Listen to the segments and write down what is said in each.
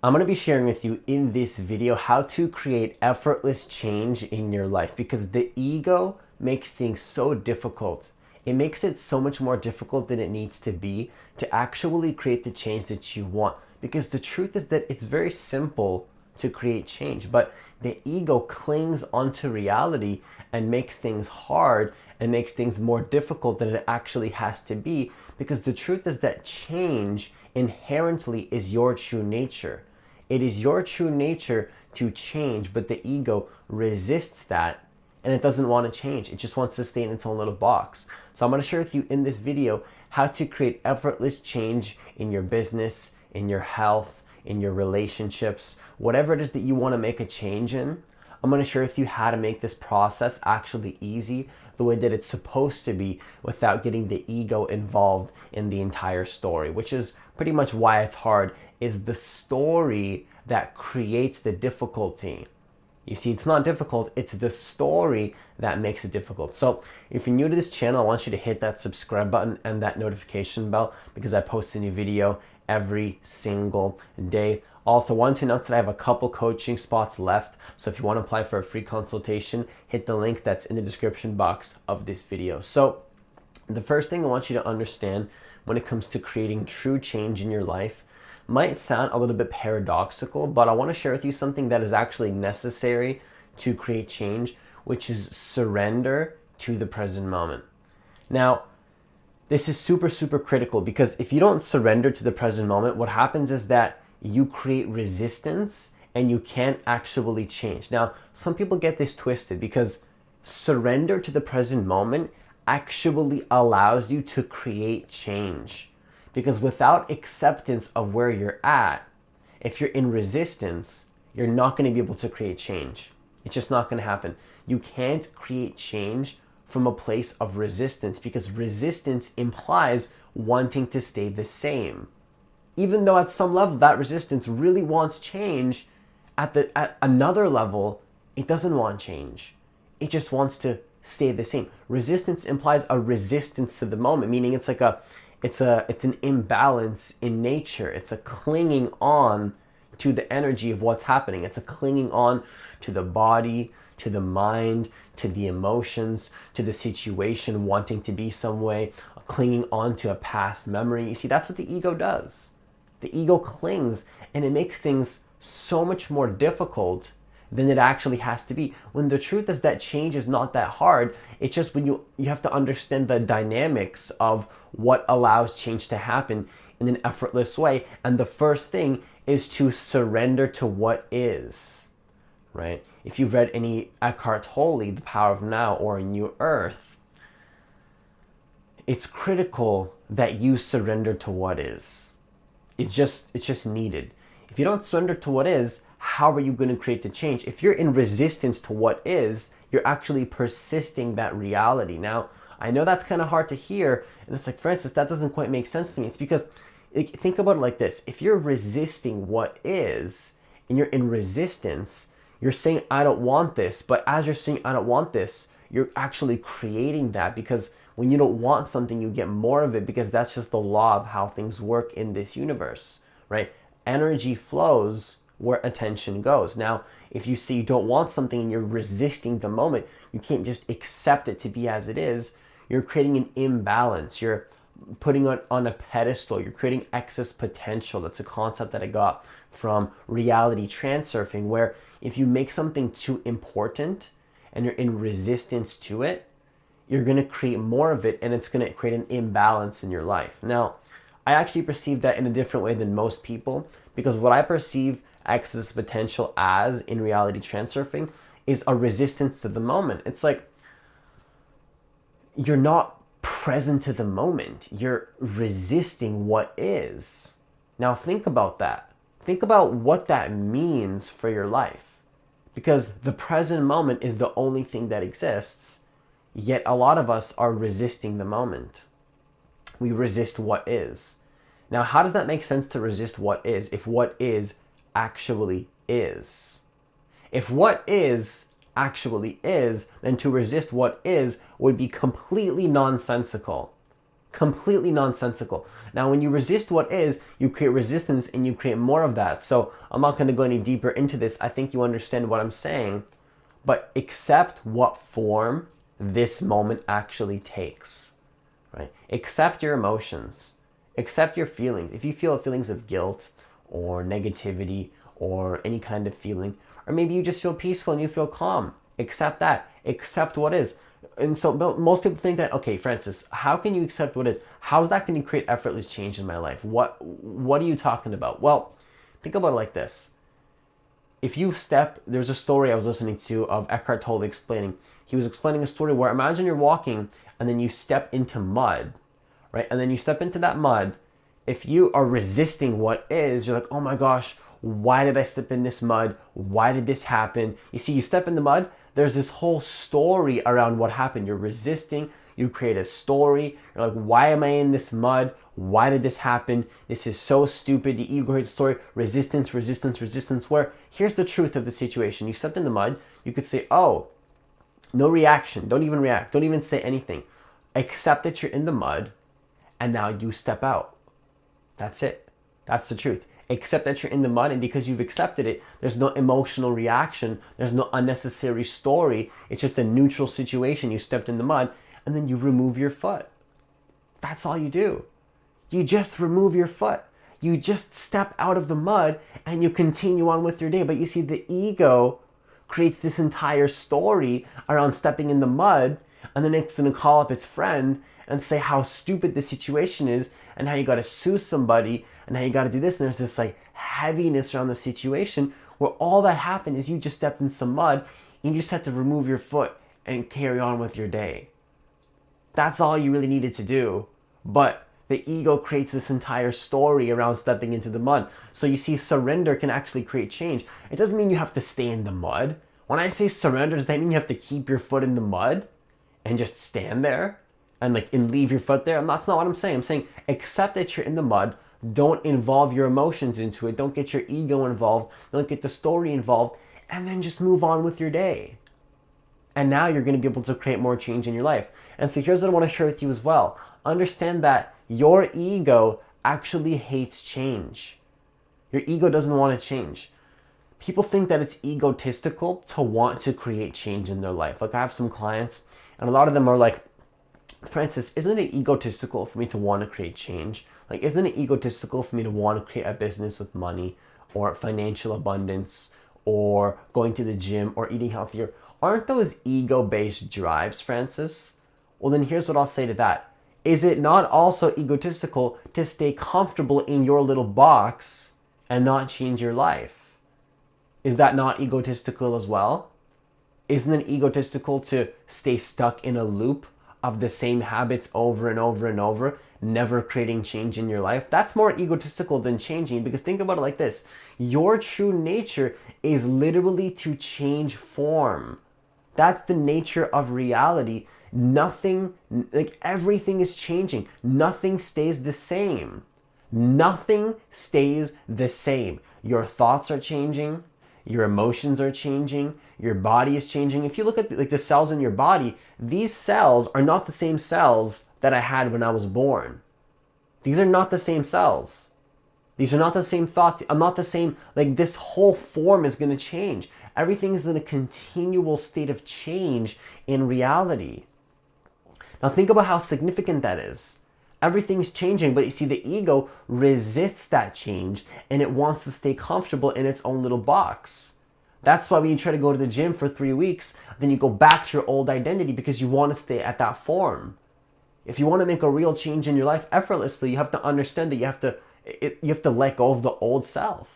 I'm going to be sharing with you in this video how to create effortless change in your life, because the ego makes things so difficult. It makes it so much more difficult than it needs to be to actually create the change that you want. Because the truth is that it's very simple to create change, but the ego clings onto reality and makes things hard and makes things more difficult than it actually has to be, because the truth is that change inherently is your true nature. It is your true nature to change, but the ego resists that and it doesn't want to change. It just wants to stay in its own little box. So I'm going to share with you in this video how to create effortless change in your business, in your health, in your relationships, whatever it is that you want to make a change in. I'm going to share with you how to make this process actually easy, the way that it's supposed to be, without getting the ego involved in the entire story, which is pretty much why it's hard. Is the story that creates the difficulty. You see, it's not difficult, it's the story that makes it difficult. So if you're new to this channel, I want you to hit that subscribe button and that notification bell, because I post a new video every single day. Also, I want to announce that I have a couple coaching spots left. So if you want to apply for a free consultation, hit the link that's in the description box of this video. So the first thing I want you to understand when it comes to creating true change in your life might sound a little bit paradoxical, but I want to share with you something that is actually necessary to create change, which is surrender to the present moment. Now, this is super, super critical, because if you don't surrender to the present moment, what happens is that you create resistance and you can't actually change. Now, some people get this twisted, because surrender to the present moment actually allows you to create change. Because without acceptance of where you're at, if you're in resistance, you're not going to be able to create change. It's just not going to happen. You can't create change from a place of resistance, because resistance implies wanting to stay the same. Even though at some level that resistance really wants change, at another level, it doesn't want change. It just wants to stay the same. Resistance implies a resistance to the moment, meaning it's like it's an imbalance in nature. It's a clinging on to the energy of what's happening. It's a clinging on to the body, to the mind, to the emotions, to the situation, wanting to be some way, clinging on to a past memory. You see, that's what the ego does. The ego clings, and it makes things so much more difficult than it actually has to be. When the truth is that change is not that hard. It's just when you have to understand the dynamics of what allows change to happen in an effortless way. And the first thing is to surrender to what is, right? If you've read any Eckhart Tolle, The Power of Now, or New Earth, it's critical that you surrender to what is. It's just needed. If you don't surrender to what is, how are you going to create the change? If you're in resistance to what is, you're actually persisting that reality. Now, I know that's kind of hard to hear, and it's like, Francis, that doesn't quite make sense to me. It's because, think about it like this. If you're resisting what is, and you're in resistance, you're saying, I don't want this. But as you're saying, I don't want this, you're actually creating that, because when you don't want something, you get more of it, because that's just the law of how things work in this universe, right? Energy flows where attention goes. Now, if you say you don't want something and you're resisting the moment, you can't just accept it to be as it is. You're creating an imbalance. You're putting it on a pedestal. You're creating excess potential. That's a concept that I got from reality transurfing, where if you make something too important and you're in resistance to it, you're going to create more of it, and it's going to create an imbalance in your life. Now, I actually perceive that in a different way than most people, because what I perceive excess potential as in reality transurfing is a resistance to the moment. It's like you're not present to the moment. You're resisting what is. Now think about that. Think about what that means for your life, because the present moment is the only thing that exists, yet a lot of us are resisting the moment. We resist what is. Now, how does that make sense to resist what is if what is actually is? If what is actually is, then to resist what is would be completely nonsensical. Completely nonsensical. Now, when you resist what is, you create resistance and you create more of that. So I'm not going to go any deeper into this. I think you understand what I'm saying, but accept what form this moment actually takes, right? Accept your emotions, accept your feelings. If you feel feelings of guilt or negativity or any kind of feeling, or maybe you just feel peaceful and you feel calm, accept that. Accept what is. And so most people think that, okay, Francis, how can you accept what is? How's that going to create effortless change in my life? What are you talking about? Well, think about it like this. If you step, there's a story I was listening to of Eckhart Tolle explaining. He was explaining a story where imagine you're walking and then you step into mud, right? And then you step into that mud. If you are resisting what is, you're like, oh my gosh, why did I step in this mud? Why did this happen? You see, you step in the mud, there's this whole story around what happened. You're resisting, you create a story. You're like, why am I in this mud? Why did this happen? This is so stupid. The ego creates a story, resistance, resistance, resistance. Where here's the truth of the situation. You stepped in the mud, you could say, oh, no reaction. Don't even react. Don't even say anything. Accept that you're in the mud and now you step out. That's it. That's the truth. Accept that you're in the mud, and because you've accepted it, there's no emotional reaction. There's no unnecessary story. It's just a neutral situation. You stepped in the mud and then you remove your foot. That's all you do. You just remove your foot. You just step out of the mud and you continue on with your day. But you see, the ego creates this entire story around stepping in the mud, and then it's going to call up its friend and say how stupid the situation is and how you got to sue somebody and how you got to do this. And there's this like heaviness around the situation where all that happened is you just stepped in some mud and you just had to remove your foot and carry on with your day. That's all you really needed to do. But the ego creates this entire story around stepping into the mud. So you see, surrender can actually create change. It doesn't mean you have to stay in the mud. When I say surrender, does that mean you have to keep your foot in the mud and just stand there and leave your foot there? That's not what I'm saying. I'm saying accept that you're in the mud. Don't involve your emotions into it. Don't get your ego involved. Don't get the story involved. And then just move on with your day. And now you're going to be able to create more change in your life. And so here's what I want to share with you as well. Understand that your ego actually hates change. Your ego doesn't want to change. People think that it's egotistical to want to create change in their life. Like, I have some clients and a lot of them are like, Francis, isn't it egotistical for me to want to create change? Like, isn't it egotistical for me to want to create a business with money or financial abundance or going to the gym or eating healthier? Aren't those ego-based drives, Francis? Well, then here's what I'll say to that. Is it not also egotistical to stay comfortable in your little box and not change your life? Is that not egotistical as well? Isn't it egotistical to stay stuck in a loop of the same habits over and over and over, never creating change in your life? That's more egotistical than changing, because think about it like this. Your true nature is literally to change form. That's the nature of reality. Nothing, like everything is changing. Nothing stays the same. Nothing stays the same. Your thoughts are changing. Your emotions are changing. Your body is changing. If you look at the cells in your body, these cells are not the same cells that I had when I was born. These are not the same cells. These are not the same thoughts. I'm not the same. Like, this whole form is going to change. Everything is in a continual state of change in reality. Now think about how significant that is. Everything's changing, but you see, the ego resists that change and it wants to stay comfortable in its own little box. That's why when you try to go to the gym for 3 weeks, then you go back to your old identity because you want to stay at that form. If you want to make a real change in your life effortlessly, you have to understand that you have to let go of the old self.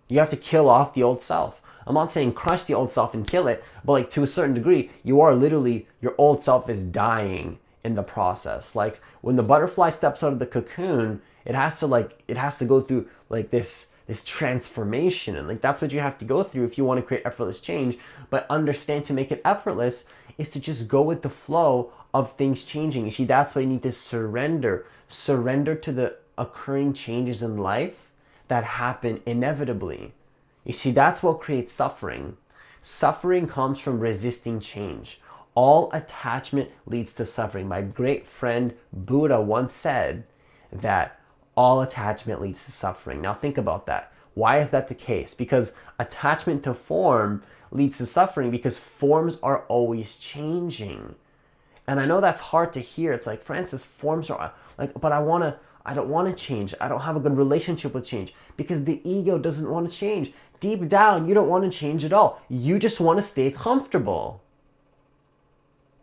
You have to kill off the old self. I'm not saying crush the old self and kill it, but like, to a certain degree, you are literally, your old self is dying in the process. Like, when the butterfly steps out of the cocoon, it has to go through like this transformation, and like, that's what you have to go through if you want to create effortless change. But understand, to make it effortless is to just go with the flow of things changing. You see, that's why you need to surrender to the occurring changes in life that happen inevitably. You see, that's what creates suffering. Suffering comes from resisting change. All attachment leads to suffering. My great friend Buddha once said that all attachment leads to suffering. Now think about that. Why is that the case? Because attachment to form leads to suffering because forms are always changing. And I know that's hard to hear. It's like, Francis, forms are like, but I don't want to change. I don't have a good relationship with change because the ego doesn't want to change. Deep down, you don't want to change at all. You just want to stay comfortable.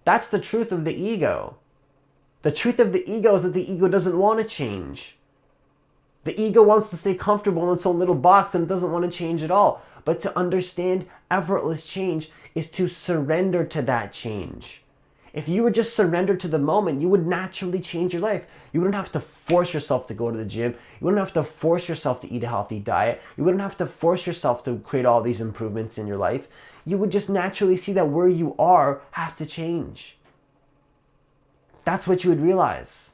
That's the truth of the ego. The truth of the ego is that the ego doesn't want to change. The ego wants to stay comfortable in its own little box and it doesn't want to change at all. But to understand effortless change is to surrender to that change. If you would just surrender to the moment, you would naturally change your life. You wouldn't have to force yourself to go to the gym. You wouldn't have to force yourself to eat a healthy diet. You wouldn't have to force yourself to create all these improvements in your life. You would just naturally see that where you are has to change. That's what you would realize.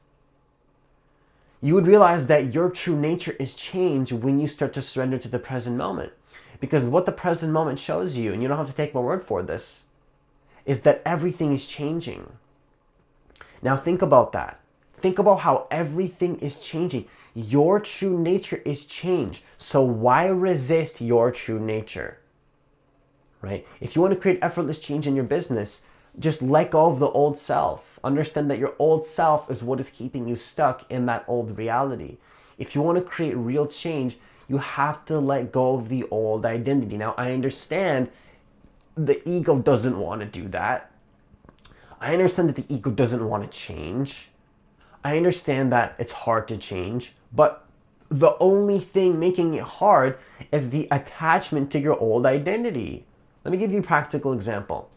You would realize that your true nature is change when you start to surrender to the present moment. Because what the present moment shows you, and you don't have to take my word for this, is that everything is changing. Now think about that. Think about how everything is changing. Your true nature is change. So why resist your true nature? Right? If you want to create effortless change in your business, just let go of the old self. Understand that your old self is what is keeping you stuck in that old reality. If you want to create real change, you have to let go of the old identity. Now, I understand the ego doesn't want to do that. I understand that the ego doesn't want to change. I understand that it's hard to change, but the only thing making it hard is the attachment to your old identity. Let me give you a practical example.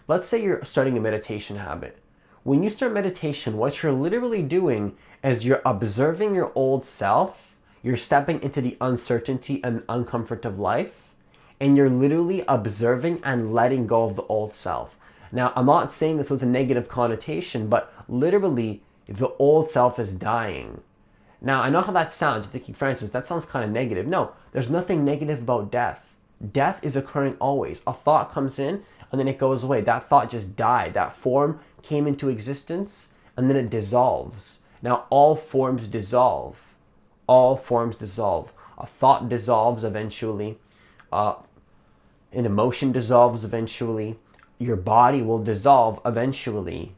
Let's say you're starting a meditation habit. When you start meditation, what you're literally doing is you're observing your old self, you're stepping into the uncertainty and uncomfort of life, and you're literally observing and letting go of the old self. Now, I'm not saying this with a negative connotation, but literally, the old self is dying. Now, I know how that sounds. You're thinking, Francis, that sounds kind of negative. No, there's nothing negative about death. Death is occurring always. A thought comes in, and then it goes away. That thought just died. That form came into existence, and then it dissolves. Now, all forms dissolve. All forms dissolve. A thought dissolves eventually. An emotion dissolves eventually. Your body will dissolve eventually.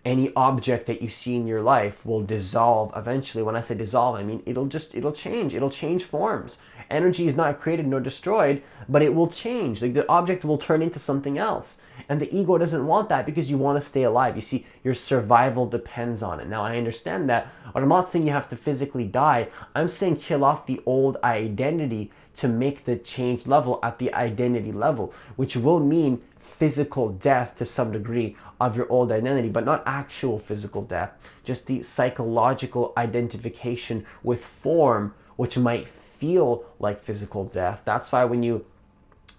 Any object that you see in your life will dissolve eventually. When I say dissolve, I mean it'll change. It'll change forms. Energy is not created nor destroyed, but it will change. Like the object will turn into something else. And the ego doesn't want that because you want to stay alive. You see, your survival depends on it. Now, I understand that, but I'm not saying you have to physically die. I'm saying kill off the old identity to make the change level at the identity level, which will mean physical death to some degree of your old identity, but not actual physical death, just the psychological identification with form, which might feel like physical death. That's why when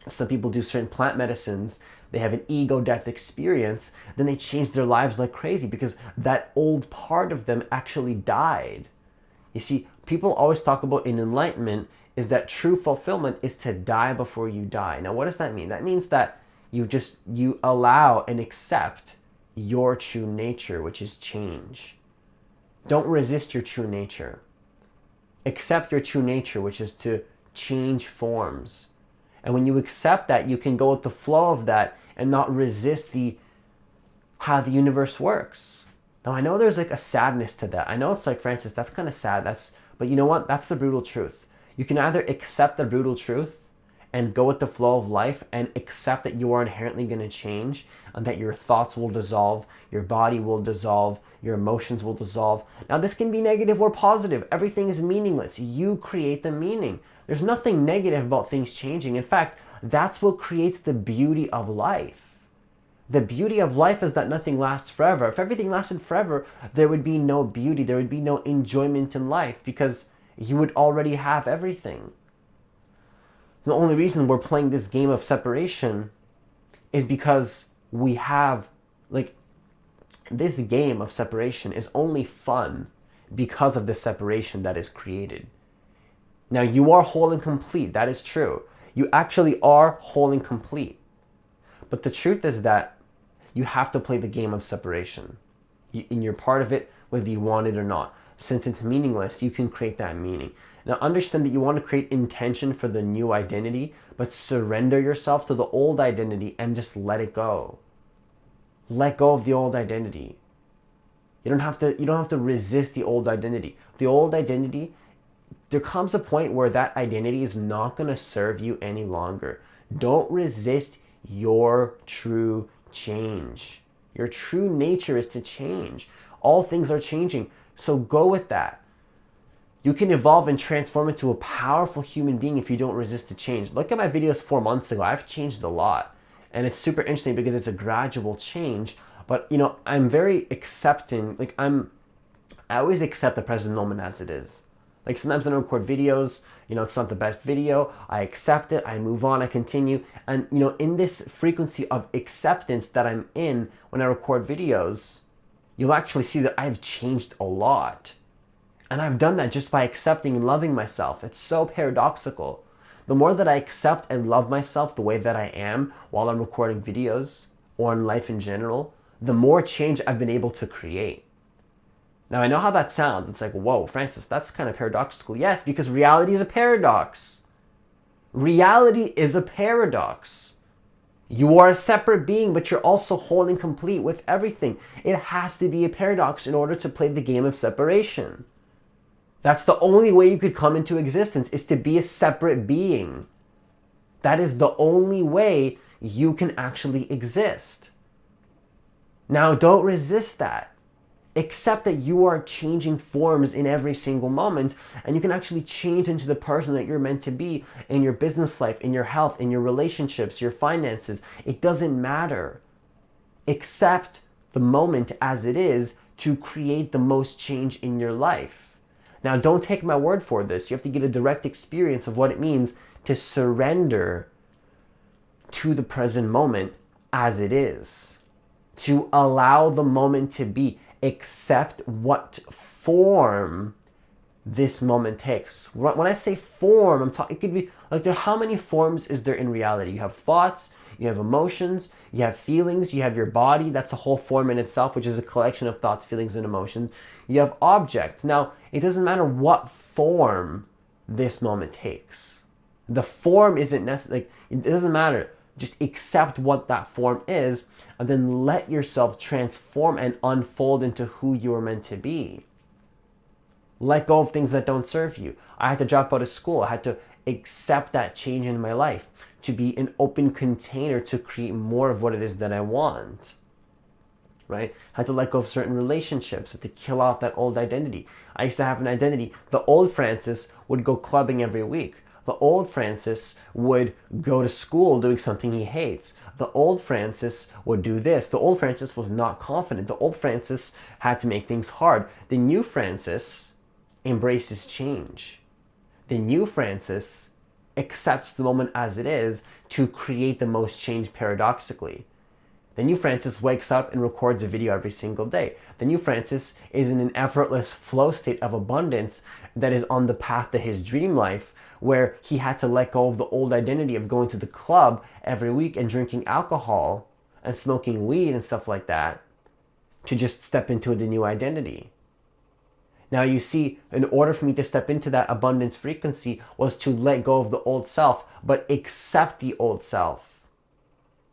some people do certain plant medicines, they have an ego death experience, then they change their lives like crazy because that old part of them actually died. You see, people always talk about in enlightenment is that true fulfillment is to die before you die. Now, what does that mean? That means that you allow and accept your true nature, which is change. Don't resist your true nature. Accept your true nature, which is to change forms. And when you accept that, you can go with the flow of that and not resist how the universe works. Now, I know there's like a sadness to that. I know it's like, Francis, that's kind of sad. But you know what? That's the brutal truth. You can either accept the brutal truth and go with the flow of life and accept that you are inherently going to change and that your thoughts will dissolve, your body will dissolve, your emotions will dissolve. Now, this can be negative or positive. Everything is meaningless. You create the meaning. There's nothing negative about things changing. In fact, that's what creates the beauty of life. The beauty of life is that nothing lasts forever. If everything lasted forever, there would be no beauty. There would be no enjoyment in life because you would already have everything. The only reason we're playing this game of separation is because we have, this game of separation is only fun because of the separation that is created. Now, you are whole and complete. That is true. You actually are whole and complete. But the truth is that you have to play the game of separation. And you're part of it whether you want it or not. Since it's meaningless, you can create that meaning. Now understand that you want to create intention for the new identity, but surrender yourself to the old identity and just let it go. Let go of the old identity. You don't have to resist the old identity. The old identity, there comes a point where that identity is not going to serve you any longer. Don't resist your true change. Your true nature is to change. All things are changing, so go with that. You can evolve and transform into a powerful human being if you don't resist the change. Look at my videos 4 months ago. I've changed a lot, and it's super interesting because it's a gradual change. But I'm very accepting. I always accept the present moment as it is. Like sometimes I record videos, it's not the best video. I accept it, I move on, I continue. And in this frequency of acceptance that I'm in when I record videos, you'll actually see that I've changed a lot. And I've done that just by accepting and loving myself. It's so paradoxical. The more that I accept and love myself the way that I am while I'm recording videos or in life in general, the more change I've been able to create. Now, I know how that sounds. It's like, whoa, Francis, that's kind of paradoxical. Yes, because reality is a paradox. Reality is a paradox. You are a separate being, but you're also whole and complete with everything. It has to be a paradox in order to play the game of separation. That's the only way you could come into existence, is to be a separate being. That is the only way you can actually exist. Now, don't resist that. Accept that you are changing forms in every single moment, and you can actually change into the person that you're meant to be in your business life, in your health, in your relationships, your finances. It doesn't matter. Accept the moment as it is to create the most change in your life. Now, don't take my word for this. You have to get a direct experience of what it means to surrender to the present moment as it is. To allow the moment to be. Accept what form this moment takes. When I say form, I'm talking, it could be like, how many forms is there in reality? You have thoughts, you have emotions, you have feelings, you have your body. That's a whole form in itself, which is a collection of thoughts, feelings, and emotions. You have objects. Now, it doesn't matter what form this moment takes. The form isn't necessary. It doesn't matter. Just accept what that form is, and then let yourself transform and unfold into who you are meant to be. Let go of things that don't serve you. I had to drop out of school. I had to accept that change in my life, to be an open container to create more of what it is that I want. Right? I had to let go of certain relationships, had to kill off that old identity. I used to have an identity. The old Francis would go clubbing every week. The old Francis would go to school doing something he hates. The old Francis would do this. The old Francis was not confident. The old Francis had to make things hard. The new Francis embraces change. The new Francis accepts the moment as it is to create the most change paradoxically. The new Francis wakes up and records a video every single day. The new Francis is in an effortless flow state of abundance that is on the path to his dream life, where he had to let go of the old identity of going to the club every week and drinking alcohol and smoking weed and stuff like that to just step into the new identity. Now you see, in order for me to step into that abundance frequency was to let go of the old self, but accept the old self.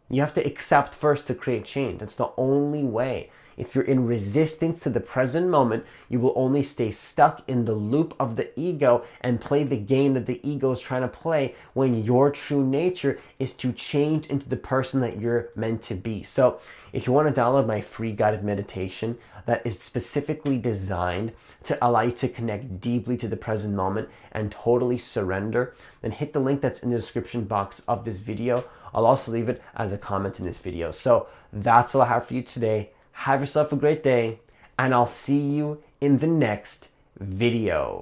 You have to accept first to create change. That's the only way. If you're in resistance to the present moment, you will only stay stuck in the loop of the ego and play the game that the ego is trying to play, when your true nature is to change into the person that you're meant to be. So if you want to download my free guided meditation that is specifically designed to allow you to connect deeply to the present moment and totally surrender, then hit the link that's in the description box of this video. I'll also leave it as a comment in this video. So that's all I have for you today. Have yourself a great day, and I'll see you in the next video.